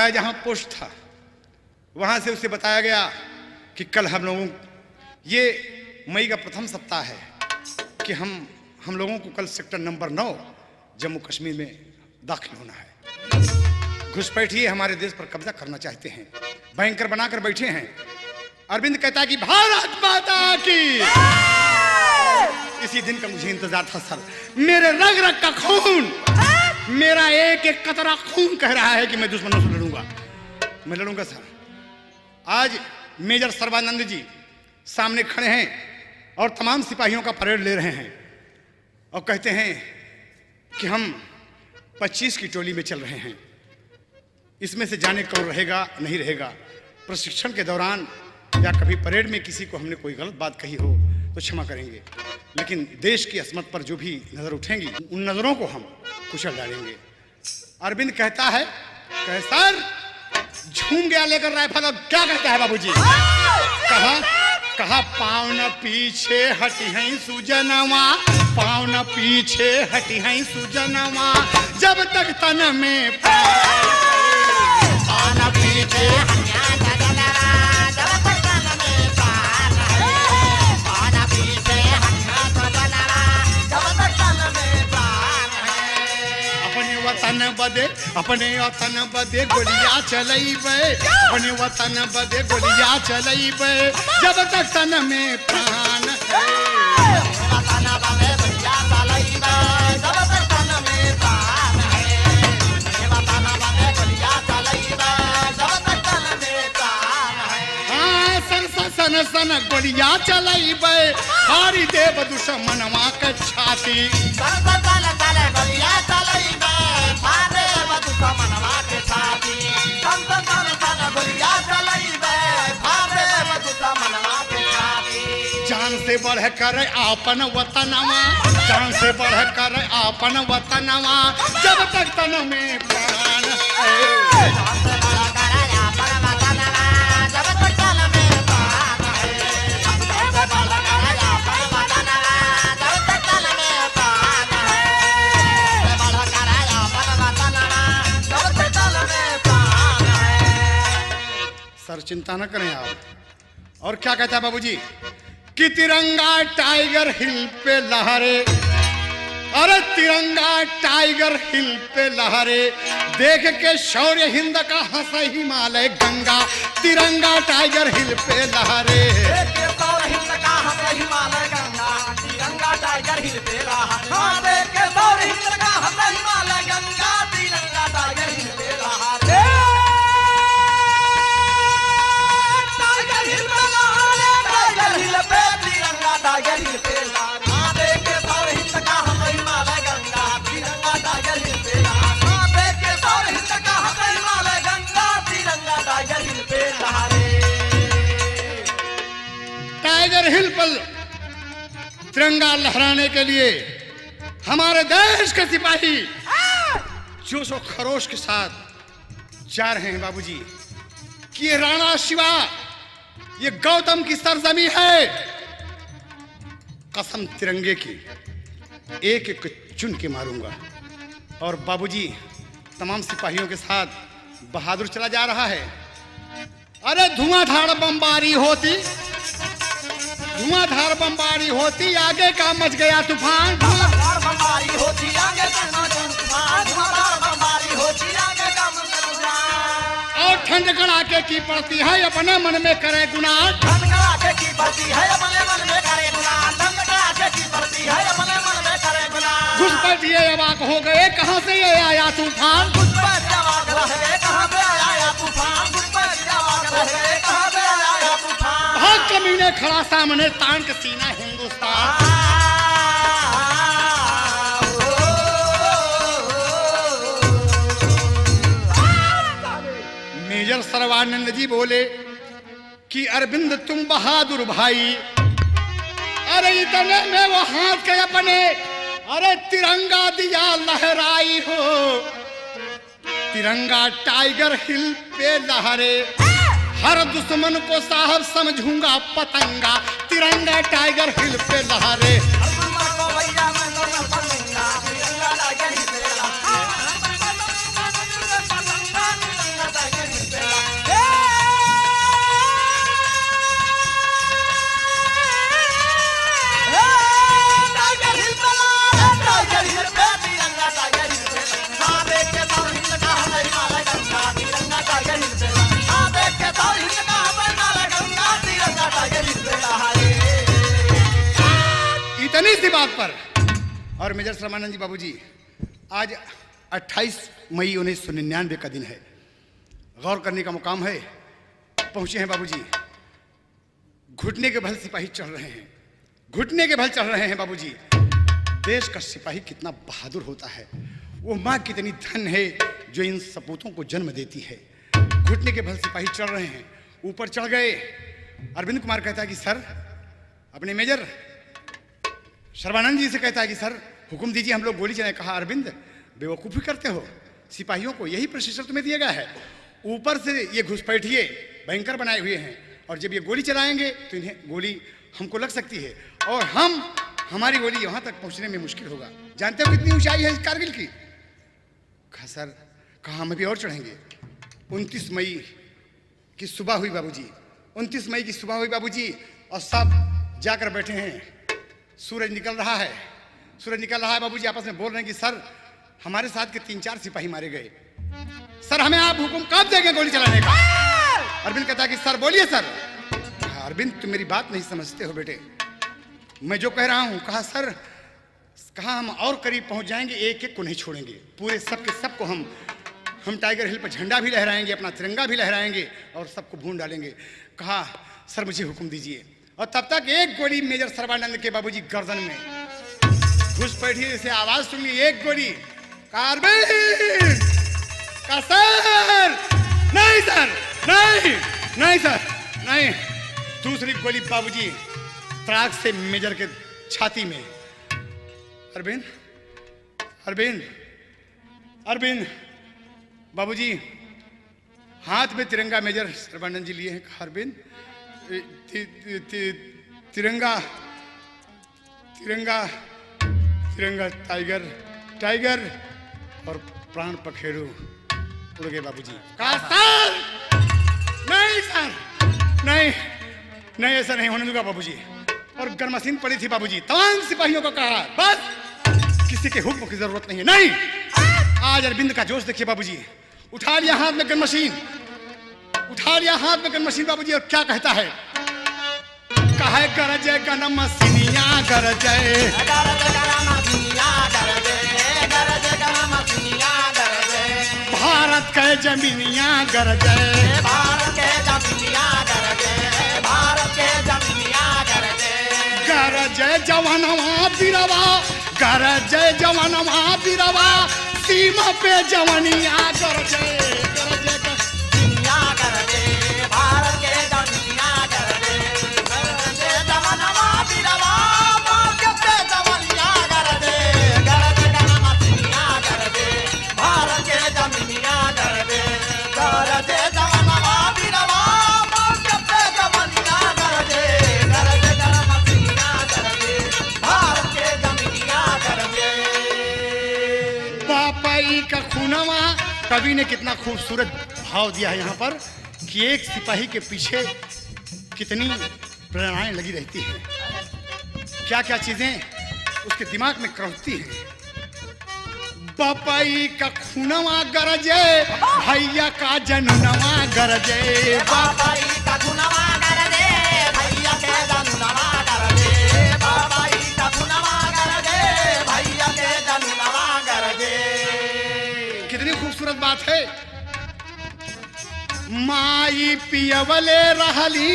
बताया जहां पोस्ट था वहां से उसे बताया गया कि कल हम लोगों ये मई का प्रथम सप्ताह है कि हम लोगों को कल सेक्टर नंबर 9 जम्मू कश्मीर में दाखिल होना है। घुसपैठिए हमारे देश पर कब्जा करना चाहते हैं, बैंकर बनाकर बैठे हैं। अरविंद कहता है कि भारत माता की। इसी दिन का मुझे इंतजार था सर। मेरे रग रग का खून, मेरा एक एक कतरा खून कह रहा है कि मैं दुश्मनों से लड़ूंगा, मैं लड़ूंगा सर। आज मेजर सर्बानंद जी सामने खड़े हैं और तमाम सिपाहियों का परेड ले रहे हैं और कहते हैं कि हम 25 की टोली में चल रहे हैं। इसमें से जाने कौन रहेगा नहीं रहेगा। प्रशिक्षण के दौरान या कभी परेड में किसी को हमने कोई गलत बात कही हो तो क्षमा करेंगे, लेकिन देश की असमत पर जो भी नजर उठेंगी उन नजरों को हम कुचल डालेंगे। अरविंद कहता है कहे सर झूम गया लेकर राइफल। अब क्या कहता है बाबूजी? कहा पाँव न पीछे हटी हैं सुजनवा, पाँव न पीछे हटी हैं सुजनवा, जब तक तन में पाँव न पीछे अपने वतन बदे गोलियां चलैबे, अपने वतन बदे गोलियां चलैबे, जब तक तन में प्राण है। वतन बदे गोलियां चलैबे, जब तक तन में प्राण है। वतन बदे गोलियां चलैबे, जब तक तन में प्राण है। हाँ सन सन गोलियां चलैबे, हारी देव दुश्मनवा के छाती। सन सन गोलियां चलैबे, जान से बढ़ कर आपन वतनवा, जान से बढ़ कर आपन वतनवा, जब तक तन में प्राण है। सर चिंता न करें आप। और क्या कहता है बाबूजी कि तिरंगा टाइगर हिल पे लहरे, अरे तिरंगा टाइगर हिल पे लहरे, देख के शौर्य हिंद का हंस हिमालय गंगा। तिरंगा टाइगर हिल पे लहरे, देख के शौर्य हिंद का हंस हिमालय गंगा। तिरंगा टाइगर हिल पे लहरे, देख के शौर्य हिंद का हंस हिमालय गंगा। तिरंगा टाइगर हिल पे लहरे, टाइगर हिल पे लहरे, देख के शौर्य हिंद का हंस हिमालय गंगा। तिरंगा टाइगर हिल पे लहरे, देख के शौर्य हिंद का हंस हिमालय गंगा। तिरंगा टाइगर हिल पे लहरे। टाइगर हिल पर तिरंगा लहराने के लिए हमारे देश के सिपाही जोश और खरोश के साथ जा रहे हैं बाबूजी कि ये राणा शिवा, ये गौतम की सरजमी है। कसम तिरंगे की एक एक चुन के मारूंगा। और बाबूजी तमाम सिपाहियों के साथ बहादुर चला जा रहा है। अरे धुआंधार बमबारी होती, धुआंधार बमबारी होती, आगे का मच गया तूफान। धुआंधार बमबारी होती, आगे का मच गया तूफान। धुआंधार बमबारी होती, आगे का मच गया तूफान। और ठंड कड़ाके की पड़ती है, अपने मन में करे गुनाह। ठंड कड़ाके की पड़ती है, अपने मन में करे गुनाह। घुसपैठिए अवाक हो गए, कहां से ये आया तूफान। घुसपैठिए अवाक रह गए, कहां से आया तूफान। घुसपैठिए अवाक रह गए, कहां से आया तूफान। भाग कमीने खड़ा सामने, तान का सीना हिंदुस्तान। मेजर सर्बानंद जी बोले कि अरविंद तुम बहादुर भाई। अरे इतने में वो हाथ के अपने, अरे तिरंगा दिया लहराई हो। तिरंगा टाइगर हिल पे लहरे, हर दुश्मन को साहब समझूंगा पतंगा। तिरंगा टाइगर हिल पे लहरे, बात पर। और मेजर श्रमानंद जी बाबूजी, आज 28 मई 1999 का दिन है। गौर करने का मुकाम है। पहुंचे हैं बाबूजी, घुटने के बल सिपाही चढ़ रहे हैं, घुटने के बल चढ़ रहे हैं बाबूजी। देश का सिपाही कितना बहादुर होता है, वो माँ कितनी धन है जो इन सपूतों को जन्म देती है। घुटने के बल सिपाही चढ़ रहे हैं, ऊपर चढ़ गए। अरविंद कुमार कहता है कि सर, अपने मेजर सर्बानंद जी से कहता है कि सर हुक्म दीजिए, हम लोग गोली चलाएं। कहा अरविंद बेवकूफ़ी करते हो, सिपाहियों को यही प्रशिक्षण तुम्हें दिया गया है। ऊपर से ये घुसपैठिए भयंकर बनाए हुए हैं, और जब ये गोली चलाएंगे तो इन्हें गोली हमको लग सकती है, और हमारी गोली वहां तक पहुंचने में मुश्किल होगा। जानते हो कितनी ऊंचाई है इस कारगिल की? कहा सर, कहा हम अभी और चढ़ेंगे। 29 मई की सुबह हुई बाबूजी, 29 मई की सुबह हुई बाबूजी, और सब जाकर बैठे हैं। सूरज निकल रहा है, सूरज निकल रहा है बाबूजी। आपस में बोल रहे हैं कि सर हमारे साथ के 3-4 सिपाही मारे गए, सर हमें आप हुक्म कब देंगे गोली चलाने का? अरविंद कहता है कि सर बोलिए सर। अरविंद तुम मेरी बात नहीं समझते हो बेटे, मैं जो कह रहा हूं। कहा सर, कहा हम और करीब पहुंच जाएंगे, एक एक को नहीं छोड़ेंगे, पूरे सब के सब को हम टाइगर हिल पर झंडा भी लहराएंगे, अपना तिरंगा भी लहराएंगे और सबको भून डालेंगे। कहा सर मुझे हुक्म दीजिए। और तब तक एक गोली मेजर सर्बानंद के बाबूजी गर्दन में घुस बैठी, से आवाज सुन ली, एक गोली। कार्बिन का सर, नहीं सर, नहीं नहीं सर, नहीं। दूसरी गोली बाबूजी त्राक से मेजर के छाती में। अरविंद, अरविंद, अरविंद बाबूजी हाथ में तिरंगा मेजर सर्बानंद जी लिए हैं। अरविंद तिरंगा, तिरंगा, तिरंगा, टाइगर, टाइगर और प्राण पखेरु उड़ गए बाबूजी। कहा सर, नहीं सर, नहीं नहीं, ऐसा नहीं होने दूंगा बाबूजी। और गनमशीन पड़ी थी बाबूजी, तमाम सिपाहियों को कहा बस किसी के हुक्म की जरूरत नहीं है। नहीं, आज अरविंद का जोश देखिए बाबूजी, उठा लिया हाथ में गनमशीन, उठा लिया हाथ में गनमशीन बाबूजी, और क्या कहता है? कहा है गरजे गनमशीनिया गरजे, भारत के जमीनिया गरजे, भारत के जमीनिया गरजे, भारत के जमीनिया गरजे, गरजे जवानवा बीरवा, गरजे जवानवा बीरवा, सीमा पे जवानिया गरजे, गरजे जमीनिया गरजे, भारत के जमीनिया गरजे, गरजे जवानवा बीरवा, भारत के जवानिया गरजे, गरजे गनमशीनिया गरजे, भारत के जमीनिया गरजे, गरजे जवानवा बीरवा, भारत के जवानिया गरजे, गरजे गनमशीनिया गरजे, भारत के जमीनिया गरजे। पापाई का खूनवा, कवि ने कितना खूबसूरत भाव दिया है यहाँ पर कि एक सिपाही के पीछे कितनी प्रेरणाएं लगी रहती हैं, क्या क्या चीजें उसके दिमाग में क्रौती हैं। बापाई का खूनवा गरजे, भैया का जननवा गरजे, बापाई का खूनवा गरजे, भैया के जननवा गरजे, बापाई का खूनवा गरजे, भैया के जननवा गरजे। कितनी खूबसूरत बात है। माई पियवले रहली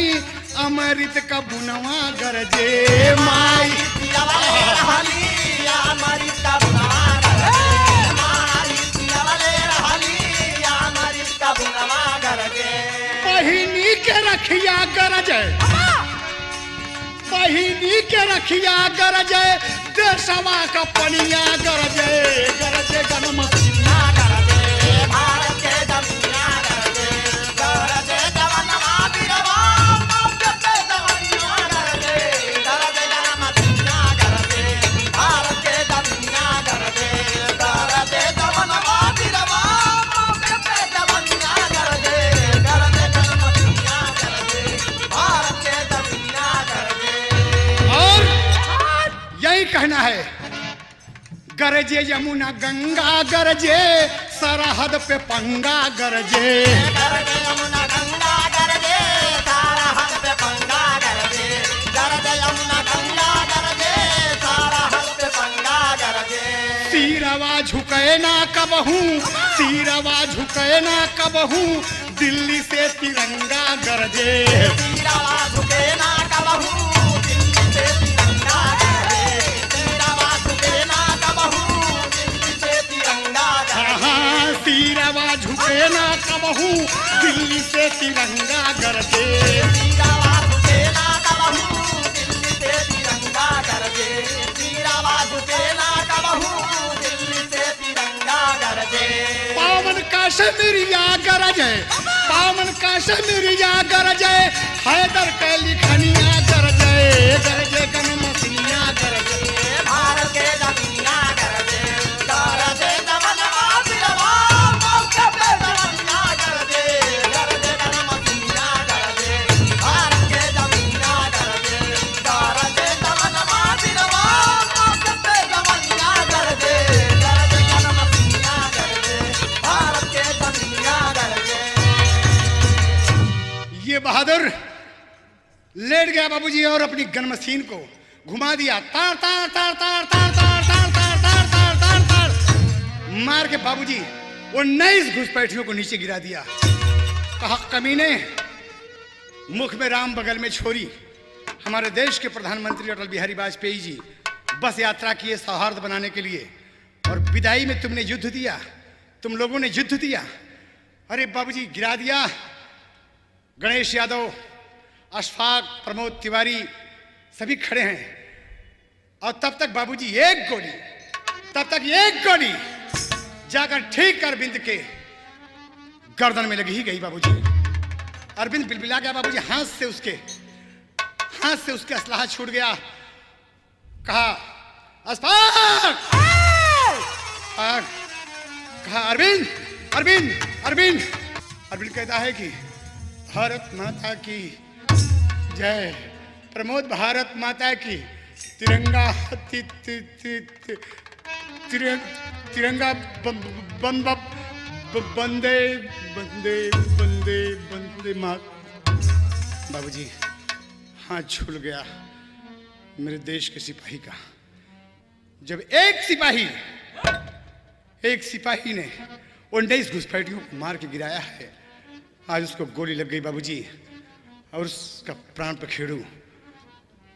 अमृत का बुनवा गरजे, माई पियवले रहली अमृत का बुनवा गरजे, माई पियवले रहली अमृत का बुनवा गरजे। पहिनी के रखिया गरजे, पहिनी के रखिया गरजे, देशवा का पनिया गरजे, गरजे गनमशीनिया गरजे, भारत के जमीनिया गरजे, गरजे जवानवा बीरवा, भारत के जमीनिया गरजे, गरजे गनमशीनिया गरजे, भारत के जमीनिया गरजे, गरजे जवानवा बीरवा, भारत के जमीनिया गरजे, गरजे गनमशीनिया गरजे, भारत के जमीनिया गरजे। और यही कहना है, गरजे यमुना गंगा गरजे, सरहद पे पंगा गरजे, गरजे यमुना गंगा गरजे, सरहद पे पंगा गरजे, गरजे यमुना गंगा गरजे, सरहद सिरवा झुके ना कबहू, सिरवा झुके ना कबहू, दिल्ली से तिरंगा गरजे। सिरवा झुके ना कबहू, दिल्ली से तिरंगा गरजे। सिरवा झुके ना कबहू, दिल्ली से तिरंगा गरजे। हाँ, सिरवा झुके ना कबहू, दिल्ली से तिरंगा गरजे। सिरवा झुके ना कबहू, दिल्ली से तिरंगा गरजे। सिरवा झुके ना कबहू, दिल्ली से तिरंगा गरजे। पावन कश्मीरिया गरजे, पावन कश्मीरिया गरजे, हैदर के लिखनिया गरजे, गरजे गनमसिया गरजे। भारत के जमीनिया गरजे, गरजे जमनवा सिरवा, मौके पे जमीनिया गरजे, गरजे गनमसिया गरजे। भारत के जमीनिया गरजे, गरजे जमनवा सिरवा, मौके पे जमीनिया गरजे, गरजे गनमसिया गरजे। भारत के जमीनिया गरजे। ये बहादुर लेट गया बाबूजी और अपनी गन मशीन को घुमा दिया, तार तार तार तार तार तार तार तार तार तार तार तार मार के बाबूजी वो 19 घुसपैठियों को नीचे गिरा दिया। कहा कमीने, मुख में राम बगल में छोरी। हमारे देश के प्रधानमंत्री अटल बिहारी वाजपेयी जी बस यात्रा किए सौहार्द बनाने के लिए, और विदाई में तुमने युद्ध दिया, तुम लोगों ने युद्ध दिया। अरे बाबूजी गिरा दिया। गणेश यादव, अशफाक, प्रमोद तिवारी सभी खड़े हैं, और तब तक बाबूजी एक गोली, तब तक एक गोली जाकर ठीक अरविंद के गर्दन में लगी ही गई बाबूजी। अरविंद बिलबिला गया बाबूजी, हाथ से उसके असलाहा छूट गया। कहा अशफाक, कहा अरविंद अरविंद अरविंद। अरविंद कहता है कि भारत माता की जय। प्रमोद, भारत माता की। तिरंगा तिरंगा बंदे बंदे बंदे बंदे मात। बाबूजी हाथ झूल गया मेरे देश के सिपाही का। जब एक सिपाही ने 19 घुसपैठियों को मार के गिराया है, आज उसको गोली लग गई बाबूजी, और उसका प्राण पखेड़ू।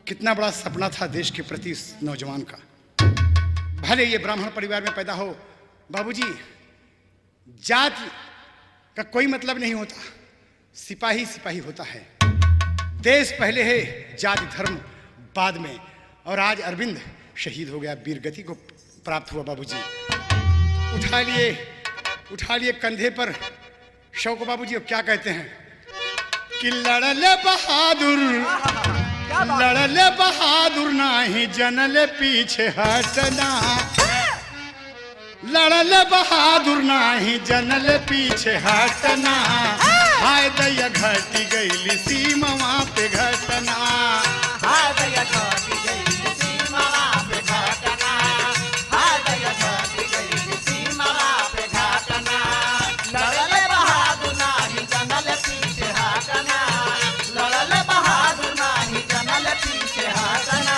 कितना बड़ा सपना था देश के प्रति इस नौजवान का। भले ये ब्राह्मण परिवार में पैदा हो बाबूजी, जात का कोई मतलब नहीं होता, सिपाही सिपाही होता है। देश पहले है, जाति धर्म बाद में। और आज अरविंद शहीद हो गया, वीर गति को प्राप्त हुआ बाबूजी। उठा लिए कंधे पर शव को बाबूजी। और क्या कहते हैं कि लड़ले बहादुर नाही जनले पीछे हटना, लड़ले बहादुर नाही जनले पीछे हटना। हाय दैया घटी गईली सीमा पे घटना, हाय दैया घटी गईली सीमा पे घटना, हाय दैया घटी गईली सीमा पे घटना। लड़ले बहादुर नाही जनले पीछे हटना, लड़ले बहादुर नाही जनले पीछे हटना।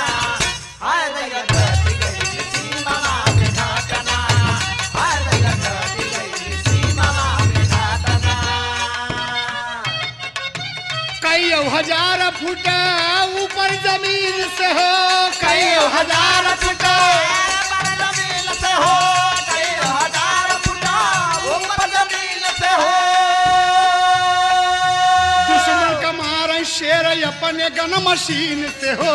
हाय दैया घटी गईली सीमा पे घटना, हाय दैया घटी गईली सीमा पे घटना। कई हजार फुट ऊपर जमीन से हो, कई हजार फुट ऊपर जमीन से हो, कई हजार फुट ऊपर जमीन से हो। दुश्मन का मारे शेर अपने गन मशीन से हो,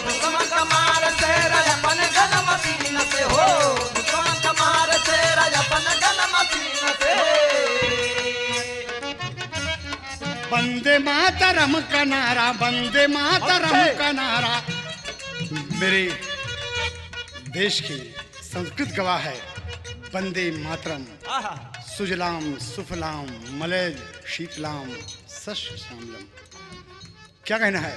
दुश्मन का मार शेर अपने गन मशीन से हो, दुश्मन का मार शेर अपने गन मशीन से। वंदे मातरम का नारा, वंदे मातरम का नारा। मेरे देश की संस्कृत गवाह है, वंदे मातरम। सुजलाम सुफलाम मलय शीतलाम सस्य श्यामलम। क्या कहना है?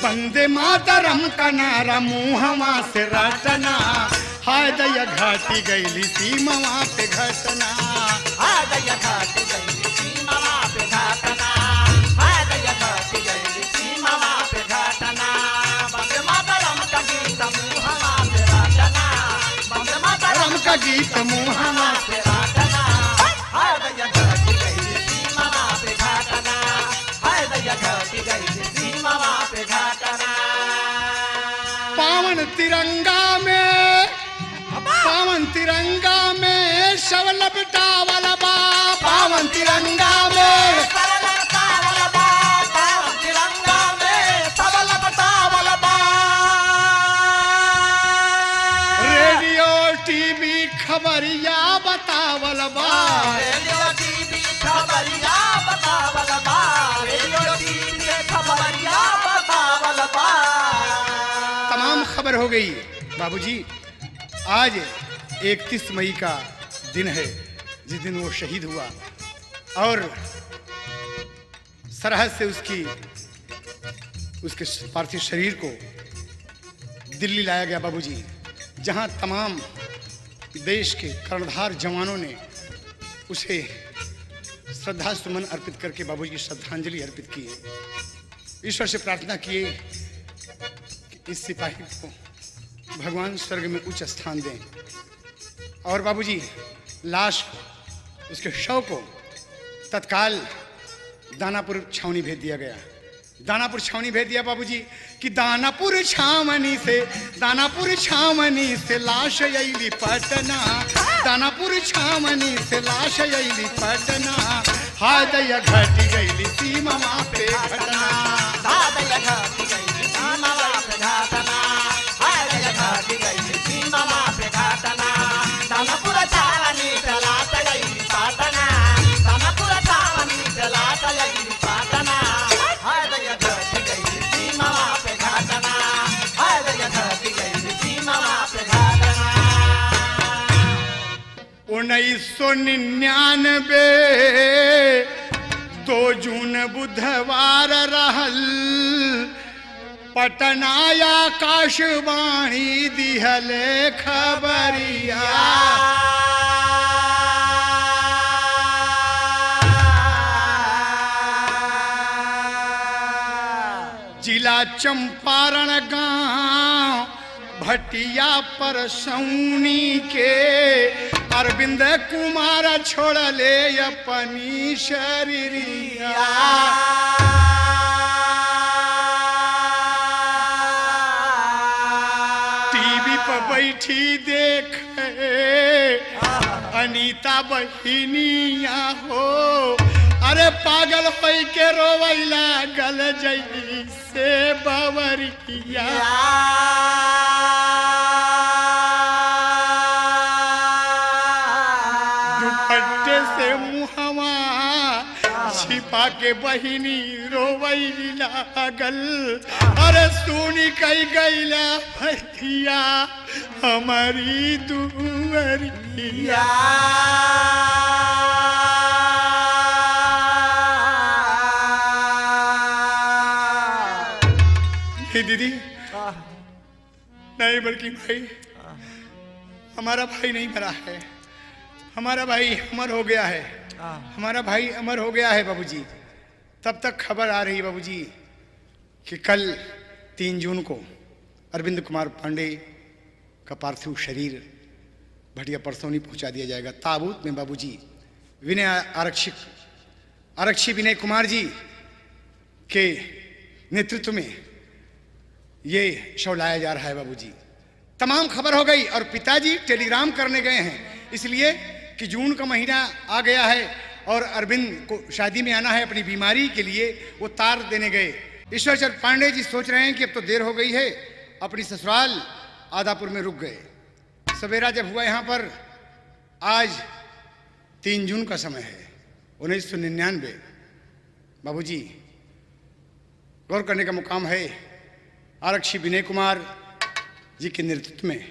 वंदे मातरम का नारा मुहवा से रटना, हाय दैया घाटी गईली सीमा पे घटना, हाय दैया घाटी गईली सीमा पे घटना, हाय दैया घाटी गईली सीमा पे घटना। वंदे मातरम का गीत मुहवा पे रटना, वंदे मातरम का गीत मुहावा पे घाटना हाय दैया घटी गई सीमा पे घाटना हाय दैया घटी गई सीमा पे घाटना पावन तिरंगा में शव लपटावल बा पावन तिरंगा में तिरंगा में सब लपटावल बा रेडियो टीवी खबरिया बतावल बा रेडियो टीवी खबरिया बतावल बा रेडियो टीवी खबरिया बतावल बा तमाम खबर हो गई बाबूजी। आज 31 मई का दिन है जिस दिन वो शहीद हुआ और सरहद से उसके पार्थिव शरीर को दिल्ली लाया गया बाबूजी, जहां तमाम देश के कर्णधार जवानों ने उसे श्रद्धा सुमन अर्पित करके बाबूजी की श्रद्धांजलि अर्पित की है। ईश्वर से प्रार्थना किए कि इस सिपाही को भगवान स्वर्ग में उच्च स्थान दें। और बाबूजी लाश को, उसके शव को तत्काल दानापुर छावनी भेज दिया गया। दानापुर छावनी भेज दिया बाबूजी कि दानापुर छावनी से लाश अइली पटना, दानापुर छावनी से लाश अइली पटना, हाय दैया घटी गइली सीमा पे घटना, हाय दैया घटी गई सीमा पे घाटना हाय दैया घटी गई सीमा पे घाटना दानापुर छावनी से लाश गई पटना दानापुर छावनी से लाश गई पटना हाय दैया घटी गई सीमा पे घाटना हाय दैया घटी गई सीमा पे घाटना 1999 2 जून बुधवार रहल, पटनाया आकाशवाणी दिहले खबरिया, जिला चंपारण गांव भटिया पर सौनी के अरविंद कुमार छोड़ले अपनी शरीरिया, टीवी पर बैठी देखे अनीता बहिनिया हो, अरे पागल होई के रोवैला गल जैसे बवरिया, दुपट्टे से मुहवा छिपा के बहिनी रोवैला गल, अरे सुनी कई गैला भैया हमारी दुवरिया, दीदी नहीं बल्कि भाई, हमारा भाई नहीं मरा है, हमारा भाई अमर हो गया है, हमारा भाई अमर हो गया है बाबूजी। तब तक खबर आ रही है बाबूजी कि कल 3 जून को अरविंद कुमार पांडे का पार्थिव शरीर भटिया परसौनी पहुंचा दिया जाएगा। ताबूत में बाबूजी विनय आरक्षी विनय कुमार जी के नेतृत्व में ये शव लाया जा रहा है बाबूजी। तमाम खबर हो गई और पिताजी टेलीग्राम करने गए हैं इसलिए कि जून का महीना आ गया है और अरविंद को शादी में आना है, अपनी बीमारी के लिए वो तार देने गए। ईश्वरचंद्र पांडे जी सोच रहे हैं कि अब तो देर हो गई है, अपनी ससुराल आदापुर में रुक गए। सवेरा जब हुआ यहाँ पर, आज 3 जून का समय है 1999। बाबूजी गौर करने का मुकाम है, आरक्षी विनय कुमार जी के नेतृत्व में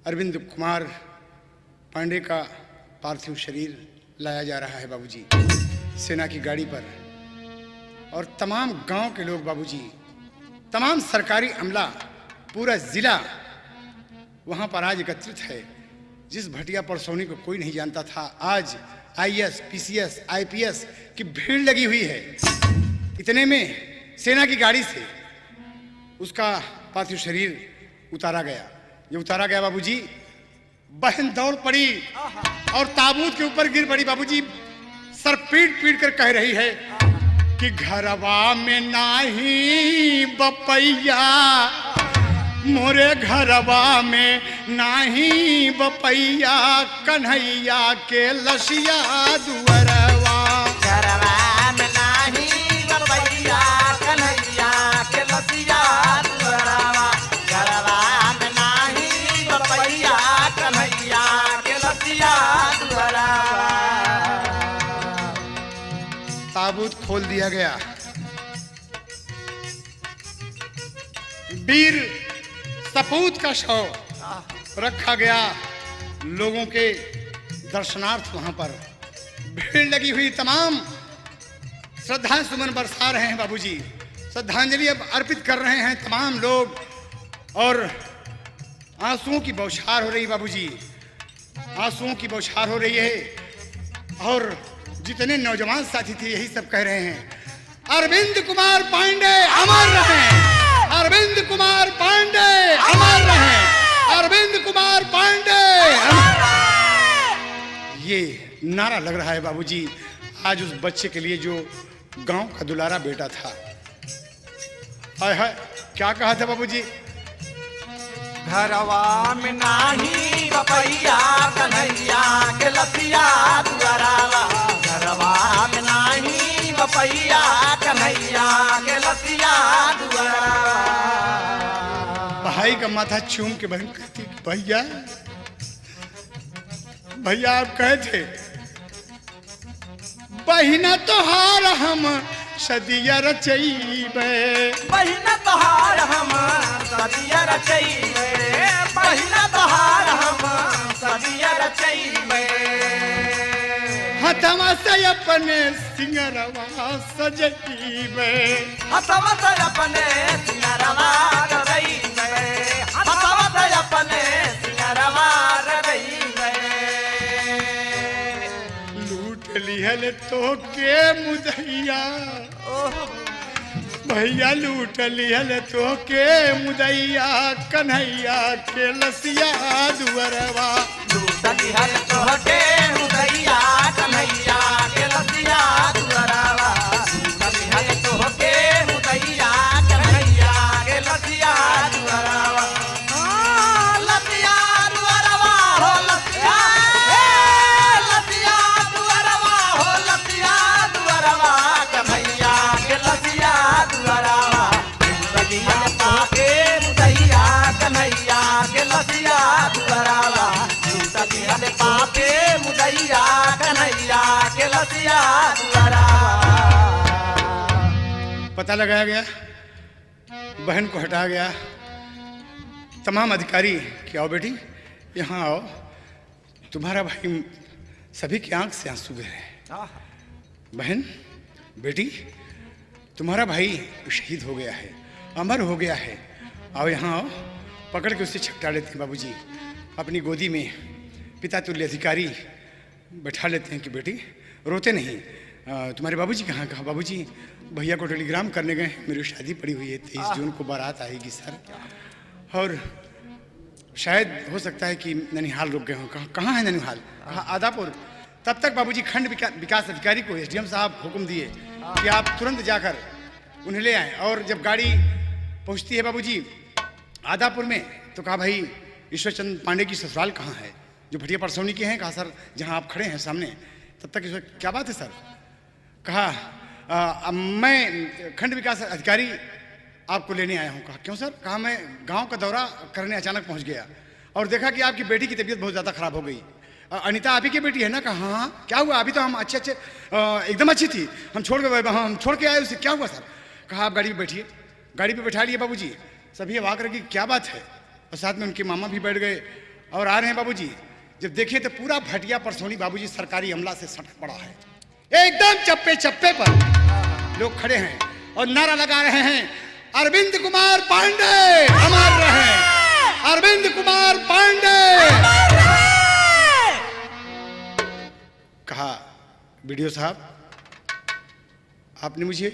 अरविंद कुमार पांडे का पार्थिव शरीर लाया जा रहा है बाबूजी सेना की गाड़ी पर। और तमाम गांव के लोग बाबूजी, तमाम सरकारी अमला, पूरा जिला वहां पर आज एकत्रित है। जिस भटिया परसौनी को कोई नहीं जानता था, आज आईएएस, पीसीएस, आईपीएस की भीड़ लगी हुई है। इतने में सेना की गाड़ी से उसका पार्थिव शरीर उतारा गया। ये उतारा गया बाबूजी बहन दौड़ पड़ी और ताबूत के ऊपर गिर पड़ी। बाबूजी सर पीट पीट कर कह रही है कि घरवा में नाही बपैया, मोरे घरवा में नाही बपैया, कन्हैया के लसिया दुअरवा। घरवा में नाही बपैया, कन्हैया के लसिया दुअरवा। घरवा में नाही बपैया, कन्हैया के लसिया दुअरवा। ताबूत खोल दिया गया। वीर सपूत का शव रखा गया। लोगों के दर्शनार्थ वहां पर भीड़ लगी हुई, तमाम श्रद्धा सुमन बरसा रहे हैं बाबूजी, श्रद्धांजलि अब अर्पित कर रहे हैं तमाम लोग, और आंसुओं की बौछार हो रही बाबूजी, आंसुओं की बौछार हो रही है। और जितने नौजवान साथी थे यही सब कह रहे हैं, अरविंद कुमार पांडे अमर रहें, अरविंद कुमार पांडे अमर रहें, अरविंद कुमार पांडे अमर रहें। ये नारा लग रहा है बाबूजी आज उस बच्चे के लिए जो गांव का दुलारा बेटा था। हाय हाय, क्या कहा था बाबूजी? घरवा में नाही बपैया, कन्हैया के लसिया दुअरवा। घरवा में नाही बपैया, कन्हैया के लसिया दुअरवा। भाई का माथा चूम के बहन कहती भैया, भैया आप कहे थे बहिना तोहार हम सदिया रचैबे, बहिना तोहार हम सदिया रचैबे, बहिना तोहार हम सदिया रचैबे। हथवा से अपने सिंगरवा सजैबे, हथवा से अपने सिंगरवा रचैबे, हथवा से अपने सिंगरवा रचैबे। लूट लिहल तो के मुदैया, भैया लूट लिहल तो के मुदैया, कन्हैया के लसिया दुअरवा। लूट लिहल तो के मुदैया, कन्हैया के लसिया दुअरवा। लूट लिहल तो के मुदैया, कन्हैया के लसिया दुअरवा। लसिया दुअरवा हो लसिया, लसिया दुअरवा हो लसिया दुअरवा, कन्हैया के लसिया दुअरवा। लूट लिहल तो के मुदैया, कन्हैया के लसिया दुअरवा। लूट लिहल पापे मुदैया, कन्हैया के लसिया दुअरवा। पता लगाया गया, बहन को हटाया गया। तमाम अधिकारी कि आओ बेटी यहाँ आओ, तुम्हारा भाई, सभी की आंख से आंसू बह। बहन बेटी तुम्हारा भाई शहीद हो गया है, अमर हो गया है, आओ यहाँ आओ। पकड़ के उससे छपटा लेते हैं बाबूजी, अपनी गोदी में पिता तुल्य अधिकारी बैठा लेते हैं कि बेटी रोते नहीं। तुम्हारे बाबूजी कहाँ? कहाँ बाबूजी भैया को टेलीग्राम करने गए, मेरी शादी पड़ी हुई है, 23 जून को बारात आएगी सर, और शायद हो सकता है कि ननिहाल रुक गए हों। कहाँ है ननिहाल? कहाँ? आदापुर। तब तक बाबूजी खंड विकास अधिकारी को एसडीएम साहब हुक्म दिए कि आप तुरंत जाकर उन्हें ले आएँ। और जब गाड़ी पहुँचती है बाबूजी आदापुर में, तो कहा भाई ईश्वरचंद पांडे की ससुराल कहाँ है, जो भटिया परसौनी के हैं? कहा सर जहाँ आप खड़े हैं सामने। तब तक ईश्वर, क्या बात है सर? कहा मैं खंड विकास अधिकारी आपको लेने आया हूँ। कहा क्यों सर? कहा मैं गांव का दौरा करने अचानक पहुँच गया और देखा कि आपकी बेटी की तबीयत बहुत ज़्यादा खराब हो गई। अनीता आप ही की बेटी है ना? कहा हाँ। क्या हुआ? अभी तो हम अच्छे एकदम अच्छी थी, हम छोड़ के आए उसे। क्या हुआ सर? कहा आप गाड़ी में बैठिए। गाड़ी पे बैठा लिए बाबूजी। सभी अवाक रहे कि क्या बात है, और साथ में उनके मामा भी बैठ गए और आ रहे हैं बाबूजी। जब देखिए तो पूरा भटिया परसौनी बाबूजी सरकारी अमला से सटक पड़ा है, एकदम चप्पे चप्पे पर लोग खड़े हैं और नारा लगा रहे हैं, अरविंद कुमार पांडे अमर रहे, अरविंद कुमार पांडे। कहा वीडियो साहब आपने मुझे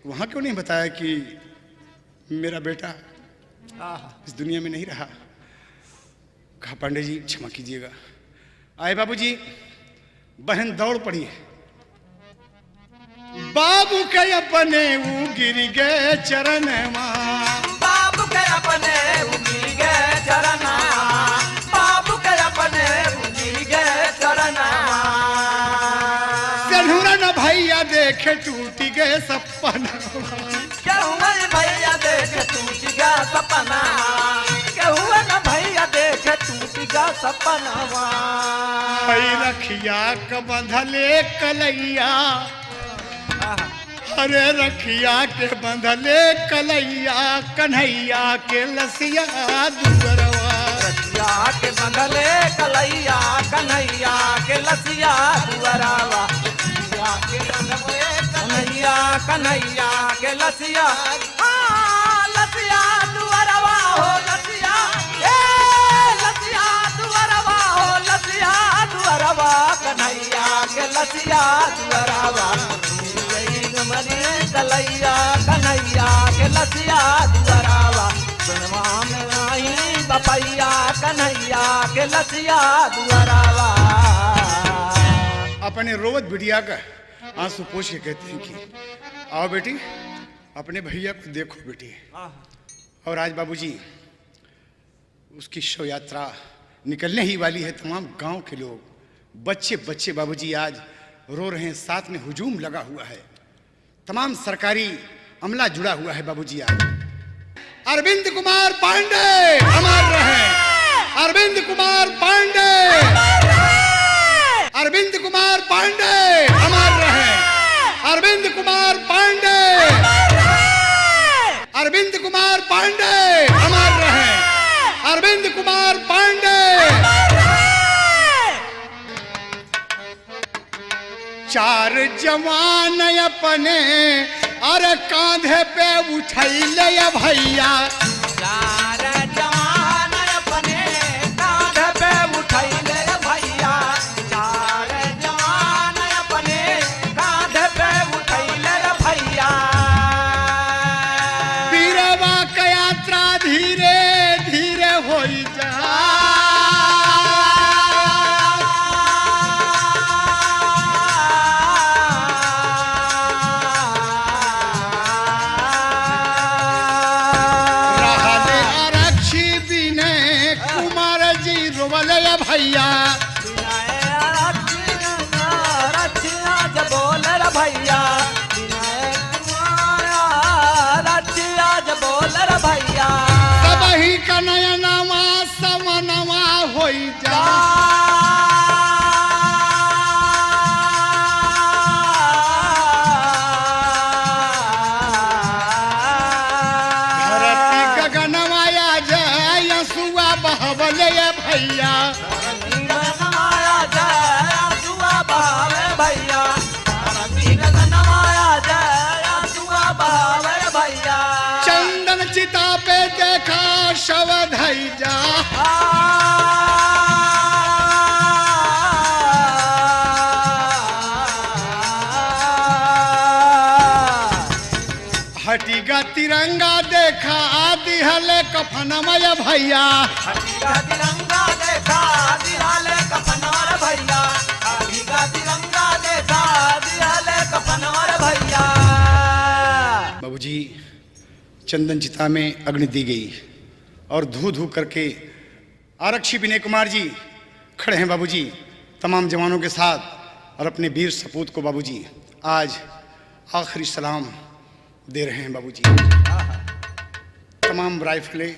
वहां क्यों नहीं बताया कि मेरा बेटा इस दुनिया में नहीं रहा? कहा पांडे जी क्षमा कीजिएगा। आए बाबूजी, बहन दौड़ पड़ी है। बाबू के अपने वो गिर गए चरण मां, बाबू के अपने उंगली गए चरना, बाबू के अपने उंगली गए चरना। सनहुरा न भैया देखे टूट गए सपना, केहू न भैया देखे टूट गया सपना, केहू न भैया देखे टूट गया सपना। हई रखिया क बंधले कलैया, अरे रखिया के बंधले कलैया, कन्हैया के लसिया दुअरवा। रखिया के बंधले कलैया, कन्हैया के लसिया दुअरवा। कन्हैया कन्हैया के लसिया, लसिया दुअरवा हो लसिया, लसिया दुअरवा हो लसिया दुअरवा, कन्हैया के लसिया दुअरवा। कलैया कन्हैया के लसिया दुअरवा, सुनवा में आई बपैया, कन्हैया के लसिया दुअरवा। अपने रोवत बिटिया का आंसू पोछ के कहते हैं कि आओ बेटी, अपने भैया को देखो बेटी। और आज बाबूजी उसकी शव यात्रा निकलने ही वाली है। तमाम गांव के लोग बच्चे बच्चे बाबूजी आज रो रहे हैं, साथ में हुजूम लगा हुआ है, तमाम सरकारी अमला जुड़ा हुआ है बाबूजी। आज अरविंद कुमार पांडे अमर रहे, अरविंद कुमार पांडे, अरविंद कुमार पांडे अमर रहे, अरविंद कुमार पांडे, अरविंद कुमार पांडे अमर रहे, अरविंद कुमार पांडे। चार जवान अपने अरे कांधे पे उठैले भैया, चार जवान अपने कांधे पे उठैले भैया, चार जवान अपने कांधे पे उठैले भैया। बीरवा का यात्रा धीरे धीरे होई जा, भैया रचिया जब बोल रे भैया, रचिया जब बोल रे भैया। सबही का नयनवा समनवा होई जा, धरती गगनवा जय यसुआ बहबले भैया, नमाया जय आंसुआ बहावे भैया, नमाया जय आंसुआ बहावे भैया। चंदन चिता पे देखा शव धई जा, हटीगा तिरंगा देखा आदि हले कफनमय भैया, हटीगा तिरंगा देखा दिहाले कफनवर भैया, हटीगा तिरंगा देखा दिहाले कफनवर भैया। बाबूजी चंदन चिता में अग्नि दी गई और धू धू करके आरक्षी विनय कुमार जी खड़े हैं बाबूजी तमाम जवानों के साथ और अपने वीर सपूत को बाबूजी आज आखिरी सलाम दे रहे हैं बाबूजी। तमाम राइफलें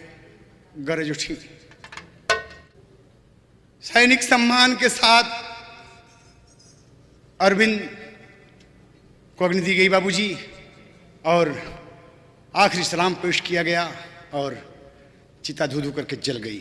गरज उठी, सैनिक सम्मान के साथ अरविंद को अग्नि दी गई बाबूजी और आखिरी सलाम पेश किया गया और चिता धू धू करके जल गई।